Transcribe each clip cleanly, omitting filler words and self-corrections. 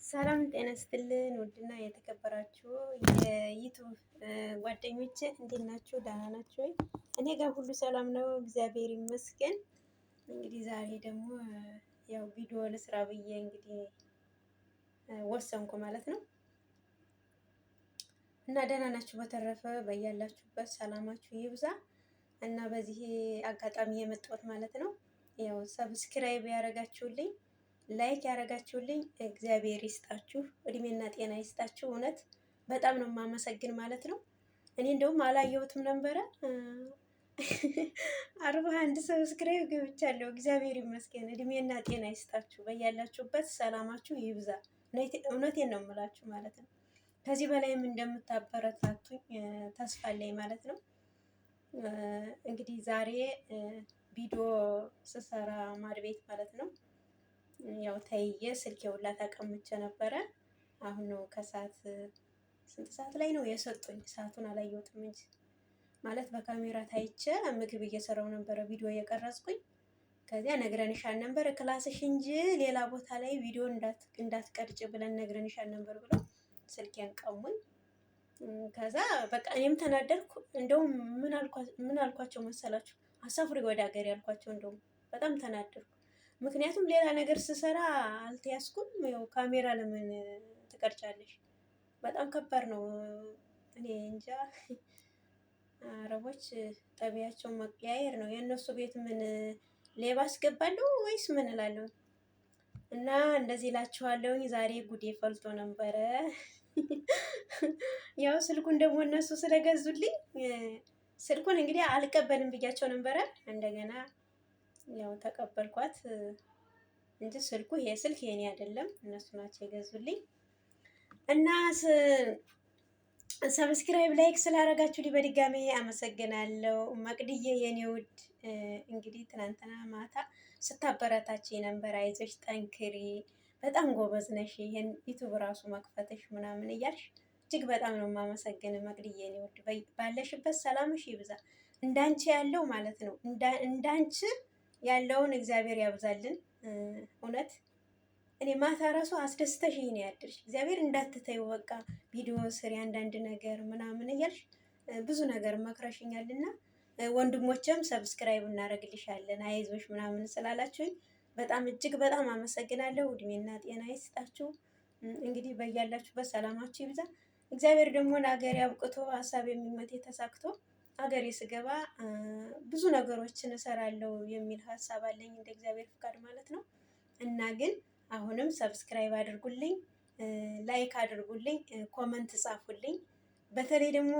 ሰላም ጤና ይስጥልን። ውድና የተከበራችሁ የዩቱብ ጓደኞቼ እንዴት ናችሁ? ደህና ናችሁ ወይ? እኔ ጋር ሁሉ ሰላም ነው፣ እግዚአብሔር ይመስገን። እንግዲህ ዛሬ ደግሞ ያው ቪዲዮ ልስራ ብዬ እንግዲህ ወሰንኩ ማለት ነው። እና ደህና ናችሁ? በተረፈ በያላችሁበት ሰላማችሁ ይብዛ። እና በዚህ አጋጣሚ የመጣሁት ማለት ነው ያው ሰብስክራይብ ያደረጋችሁልኝ፣ ላይክ ያደረጋችሁልኝ እግዚአብሔር ይስጣችሁ፣ እድሜና ጤና ይስጣችሁ። እውነት በጣም ነው የማመሰግን ማለት ነው። እኔ እንደውም አላየሁትም ነበረ 41 ሰብስክራይብ ገብቻለሁ። እግዚአብሔር ይመስገን፣ እድሜና ጤና ይስጣችሁ፣ በያላችሁበት ሰላማችሁ ይብዛ። እውነቴን ነው የምላችሁ ማለት ነው። ከዚህ በላይም እንደምታበረታቱኝ ተስፋ አለኝ ማለት ነው። እንግዲህ ዛሬ ቪዲዮ ስሰራ ማድ ቤት ማለት ነው ያው ተይየ ስልኬ ሁላ ተቀምጬ ነበረ። አሁን ነው ከሰዓት ስንት ሰዓት ላይ ነው የሰጡኝ? ሰዓቱን አላየሁትም እንጂ ማለት በካሜራ ታይቼ ምግብ እየሰራው ነበረ ቪዲዮ እየቀረጽኩኝ። ከዚያ ነግረንሻል ነበር ክላስሽ እንጂ ሌላ ቦታ ላይ ቪዲዮ እንዳትቀርጭ ብለን ነግረንሻል ነበር ብለው ስልኬን ቀሙኝ። ከዛ በቃ እኔም ተናደድኩ። እንደውም ምን አልኳቸው መሰላችሁ? አሳፍሪ ወደ ሀገር ያልኳቸው። እንደውም በጣም ተናደድኩ። ምክንያቱም ሌላ ነገር ስሰራ አልተያዝኩም። ያው ካሜራ ለምን ትቀርጫለሽ? በጣም ከባድ ነው። እኔ እንጃ አረቦች ጠቢያቸውን መቀያየር ነው። የእነሱ ቤት ምን ሌባ አስገባለሁ ወይስ ምን እላለሁ? እና እንደዚህ እላችኋለሁኝ። ዛሬ ጉዴ ፈልቶ ነበረ። ያው ስልኩን ደግሞ እነሱ ስለገዙልኝ ስልኩን እንግዲህ አልቀበልም ብያቸው ነበረ። እንደገና ያው ተቀበልኳት እንጂ ስልኩ ይሄ ስልክ የኔ አይደለም፣ እነሱ ናቸው የገዙልኝ። እና ሰብስክራይብ ላይክ ስላደረጋችሁልኝ በድጋሚ አመሰግናለሁ። መቅድዬ የኔ ውድ እንግዲህ ትናንትና ማታ ስታበረታች ነበር። አይዞሽ ጠንክሪ፣ በጣም ጎበዝ ነሽ፣ ይሄን ዩቲዩብ ራሱ መክፈትሽ ምናምን እያልሽ እጅግ በጣም ነው የማመሰግን መቅድዬ የኔ ውድ። ባለሽበት ሰላምሽ ይብዛ። እንዳንቺ ያለው ማለት ነው እንዳንቺ ያለውን እግዚአብሔር ያብዛልን። እውነት እኔ ማታ ራሱ አስደስተሽ ነው ያድርሽ። እግዚአብሔር እንዳትተዩ በቃ ቪዲዮ ስሪ አንዳንድ ነገር ምናምን እያልሽ ብዙ ነገር መክረሽኛልና ወንድሞችም ሰብስክራይብ እናደርግልሻለን አይዞሽ ምናምን ስላላችሁኝ በጣም እጅግ በጣም አመሰግናለሁ። እድሜና ጤና ይስጣችሁ። እንግዲህ በያላችሁበት ሰላማችሁ ይብዛ። እግዚአብሔር ደግሞ ለሀገሬ አብቅቶ ሀሳብ የሚመቴ ተሳክቶ ሀገሬ ስገባ ብዙ ነገሮችን እሰራለሁ የሚል ሀሳብ አለኝ እንደ እግዚአብሔር ፍቃድ ማለት ነው። እና ግን አሁንም ሰብስክራይብ አድርጉልኝ፣ ላይክ አድርጉልኝ፣ ኮመንት ጻፉልኝ። በተለይ ደግሞ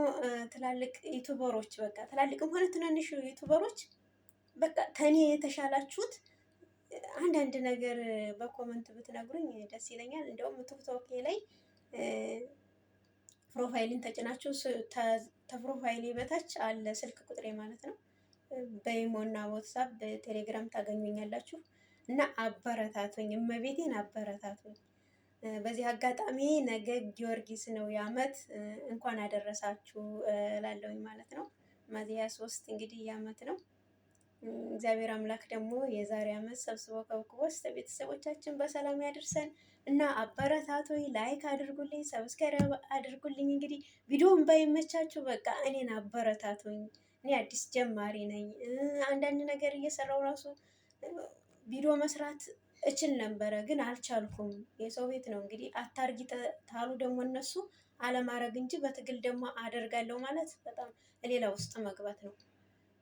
ትላልቅ ዩቱበሮች በቃ ትላልቅም ሆነ ትናንሽ ዩቱበሮች በቃ ከኔ የተሻላችሁት አንዳንድ ነገር በኮመንት ብትነግሩኝ ደስ ይለኛል። እንደውም ቲክቶክ ላይ ፕሮፋይልን ተጭናችሁ ተፕሮፋይሌ በታች አለ ስልክ ቁጥሬ ማለት ነው። በኢሞ እና ዋትስአፕ በቴሌግራም ታገኙኛላችሁ። እና አበረታቱኝ፣ እመቤቴን አበረታቱኝ። በዚህ አጋጣሚ ነገ ጊዮርጊስ ነው የዓመት እንኳን አደረሳችሁ እላለሁኝ ማለት ነው። ሚያዝያ 3 እንግዲህ የዓመት ነው። እግዚአብሔር አምላክ ደግሞ የዛሬ ዓመት ሰብስቦ ከብክቦ ቤተሰቦቻችን በሰላም ያደርሰን። እና አበረታቱኝ፣ ላይክ አድርጉልኝ፣ ሰብስክራይብ አድርጉልኝ። እንግዲህ ቪዲዮን ባይመቻችሁ በቃ እኔን አበረታቱኝ። እኔ አዲስ ጀማሪ ነኝ። አንዳንድ ነገር እየሰራው ራሱ ቪዲዮ መስራት እችል ነበረ ግን አልቻልኩም። የሰው ቤት ነው እንግዲህ አታርጊ ታሉ ደግሞ እነሱ አለማድረግ እንጂ በትግል ደግሞ አደርጋለሁ ማለት በጣም ሌላ ውስጥ መግባት ነው።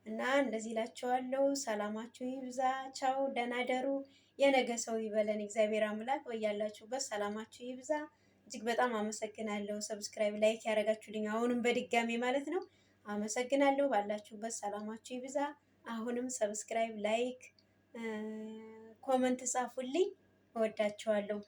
እና እንደዚህ እላቸዋለሁ። ሰላማችሁ ይብዛ። ቻው፣ ደህና ደሩ። የነገ ሰው ይበለን እግዚአብሔር አምላክ። በያላችሁበት ሰላማችሁ ይብዛ። እጅግ በጣም አመሰግናለሁ። ሰብስክራይብ ላይክ ያደረጋችሁልኝ አሁንም በድጋሚ ማለት ነው አመሰግናለሁ። ባላችሁበት ሰላማችሁ ይብዛ። አሁንም ሰብስክራይብ ላይክ ኮመንት ጻፉልኝ። እወዳችኋለሁ።